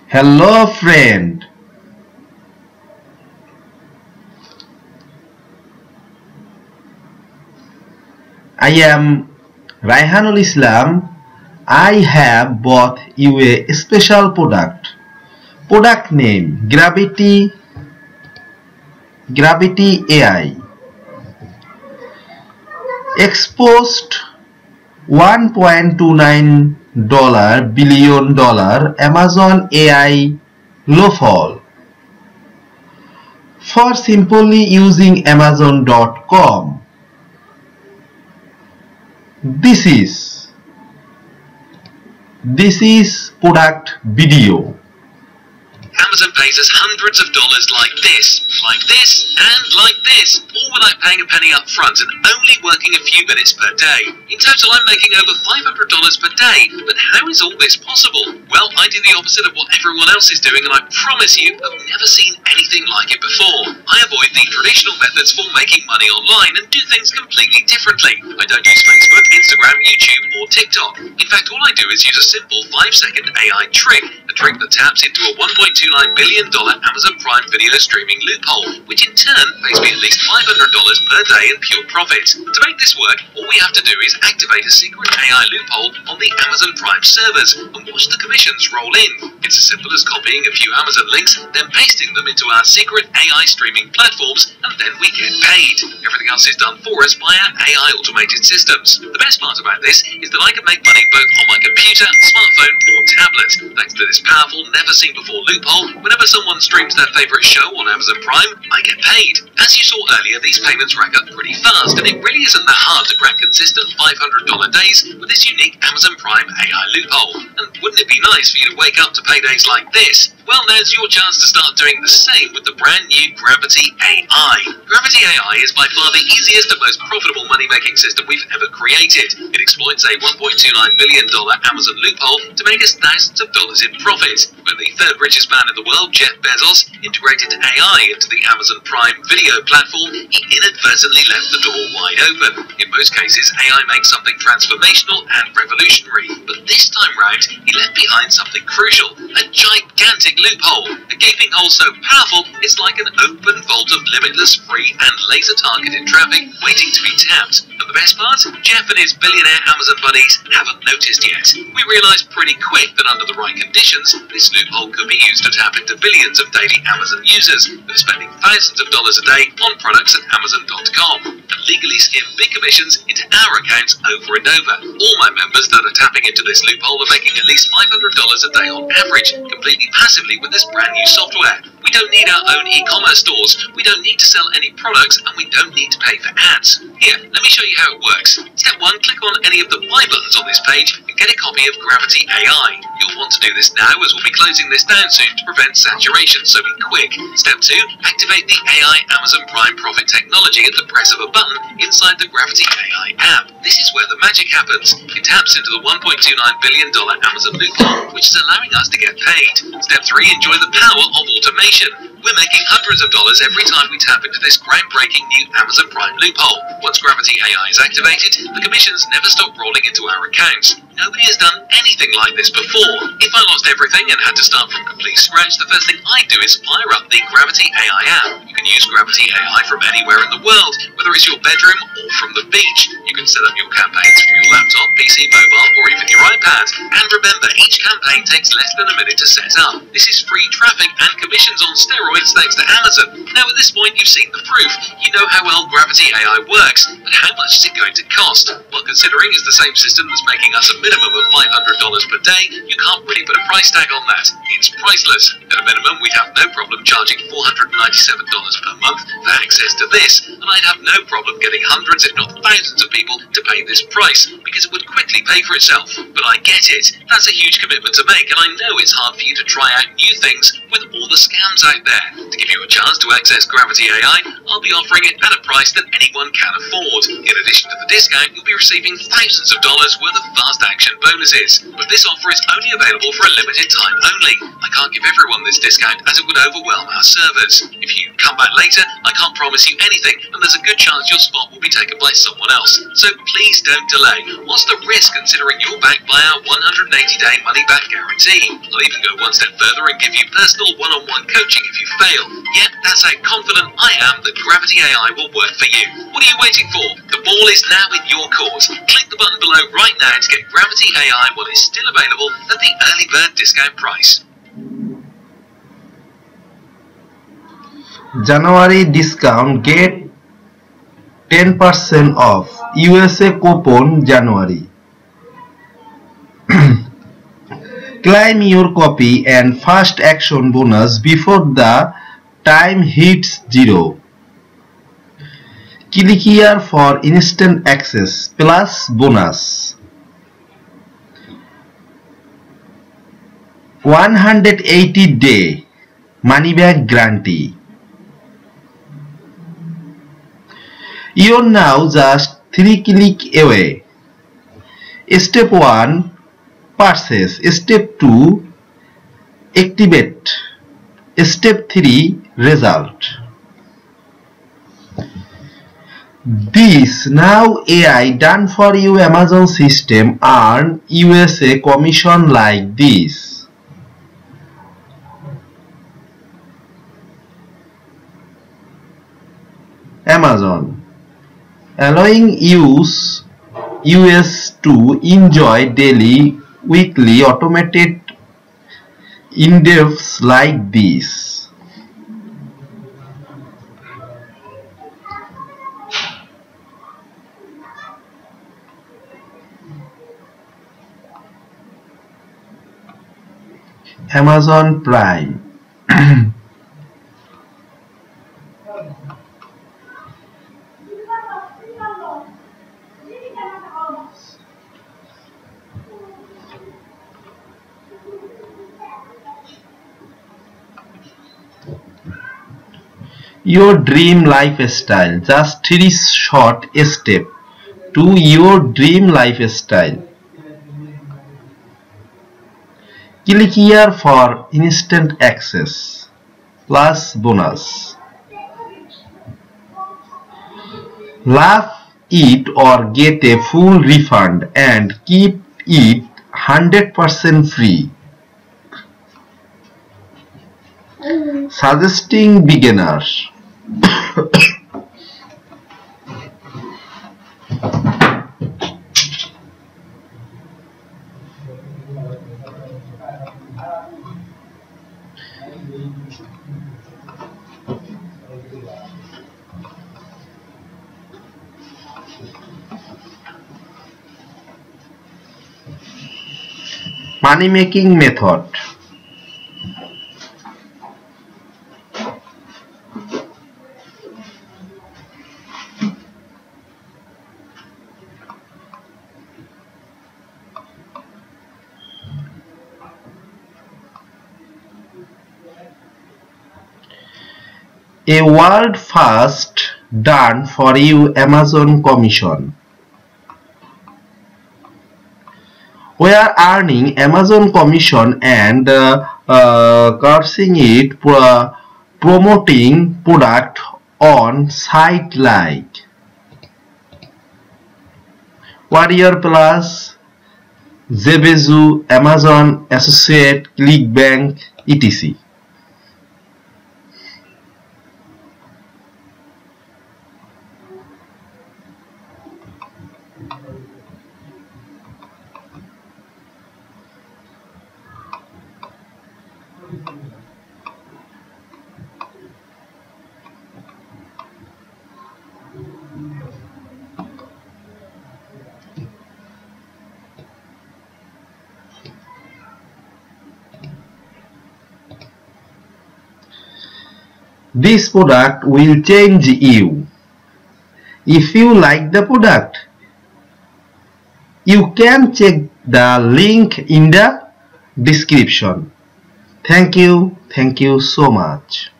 Hello friend. I am Raihanul Islam. I have bought you a special product. Product name Gravity AI. Exposed $1.29 billion Amazon AI loophole for simply using Amazon.com. This is product video. Amazon pays us hundreds of dollars like this, and like this, all without paying a penny up front and only working a few minutes per day. In total, I'm making over $500 per day, but how is all this possible? Well, I do the opposite of what everyone else is doing, and I promise you, I've never seen anything like it before. I avoid the traditional methods for making money online and do things completely differently. I don't use Facebook, Instagram, YouTube, or TikTok. In fact, all I do is use a simple 5-second AI trick, a trick that taps into a $1.29 billion Amazon Prime video streaming loophole, which in turn pays me at least $500 per day in pure profit. To make this work, all we have to do is activate a secret AI loophole on the Amazon Prime servers and watch the commissions roll in. It's as simple as copying a few Amazon links, then pasting them into our secret AI streaming platforms, and then we get paid. Everything else is done for us by our AI automated systems. The best part about this is that I can make money both on my computer, smartphone, or tablet. Thanks to this powerful, never-seen-before loophole, whenever someone streams their favorite show on Amazon Prime, I get paid. As you saw earlier, these payments rack up pretty fast, and it really isn't that hard to crack consistent $500 days with this unique Amazon Prime AI loophole. And wouldn't it be nice for you to wake up to paydays like this? Well, now's your chance to start doing the same with the brand new Gravity AI. Gravity AI is by far the easiest and most profitable money-making system we've ever created. It exploits a $1.29 billion Amazon loophole to make us thousands of dollars in profit. When the third richest man in the world, Jeff Bezos, integrated AI into the Amazon Prime video platform, he inadvertently left the door wide open. In most cases, AI makes something transformational and revolutionary, but this time round, he left behind something crucial, a gigantic loophole, a gaping hole so powerful it's like an open vault of limitless, free and laser-targeted traffic waiting to be tapped. And the best part? Jeff and his billionaire Amazon buddies haven't noticed yet. We realised pretty quick that under the right conditions, this loophole could be used to tap into billions of daily Amazon users that are spending thousands of dollars a day on products at Amazon.com, and legally skim big commissions into our accounts over and over. All my members that are tapping into this loophole are making at least $500 a day on average, completely passively with this brand new software. We don't need our own e-commerce stores, we don't need to sell any products, and we don't need to pay for ads. Here, let me show you how it works. Step 1, click on any of the buy buttons on this page and get a copy of Gravity AI. You'll want to do this now as we'll be closing this down soon to prevent saturation, so be quick. Step 2, activate the AI Amazon Prime Profit technology at the press of a button inside the Gravity AI app. This is where the magic happens. It taps into the $1.29 billion Amazon loophole, which is allowing us to get paid. Step 3, enjoy the power of automation. We're making hundreds of dollars every time we tap into this groundbreaking new Amazon Prime loophole. Once Gravity AI is activated, the commissions never stop rolling into our accounts. Nobody has done anything like this before. If I lost everything and had to start from complete scratch, the first thing I do is fire up the Gravity AI app. You can use Gravity AI from anywhere in the world, whether it's your bedroom or from the beach. You can set up your campaigns from your laptop, PC, mobile, or even your iPad. And remember, each campaign takes less than a minute to set up. This is free traffic and commissions on steroids thanks to Amazon. Now at this point you've seen the proof. You know how well Gravity AI works, but how much is it going to cost? Well, considering it's the same system that's making us a minimum of $500 per day, you can't really put a price tag on that. It's priceless. At a minimum, we'd have no problem charging $497 per month for access to this, and I'd have no problem getting hundreds if not thousands of people to pay this price, because it would quickly pay for itself. But I get it. That's a huge commitment to make, and I know it's hard for you to try out new things with all the scams out there. To give you a chance to access Gravity AI, I'll be offering it at a price that anyone can afford. In addition to the discount, you'll be receiving thousands of dollars worth of fast action bonuses. But this offer is only available for a limited time only. I can't give everyone this discount as it would overwhelm our servers. If you come back later, I can't promise you anything, and there's a good chance your spot will be taken by someone else. So please don't delay. What's the risk considering you're backed by our 180-day money-back guarantee? I'll even go one step further and give you personal one-on-one coaching if you fail. Yeah, that's how confident I am that Gravity AI will work for you. What are you waiting for? The ball is now in your court. Click the button below right now to get Gravity AI while it's still available at the early bird discount price. January discount, get 10% off. USA coupon January. Claim your copy and fast action bonus before the time hits 0. Click here for instant access plus bonus. 180-day money back guarantee. You're now just 3 clicks away. Step 1, purchase. Step 2, activate. Step 3, result. This now AI done for you Amazon system earn USA commission like this. Amazon allowing US to enjoy daily, weekly automated in-depths like this. Amazon Prime. Your dream lifestyle. Just 3 short steps to your dream lifestyle. Click here for instant access plus bonus. Love it or get a full refund and keep it 100% free. Suggesting beginners. Money making method. A world first done for you Amazon commission. We are earning Amazon commission and cursing it promoting product on site like Warrior Plus, Zebezu, Amazon Associate, ClickBank, etc. This product will change you. If you like the product, you can check the link in the description. Thank you so much.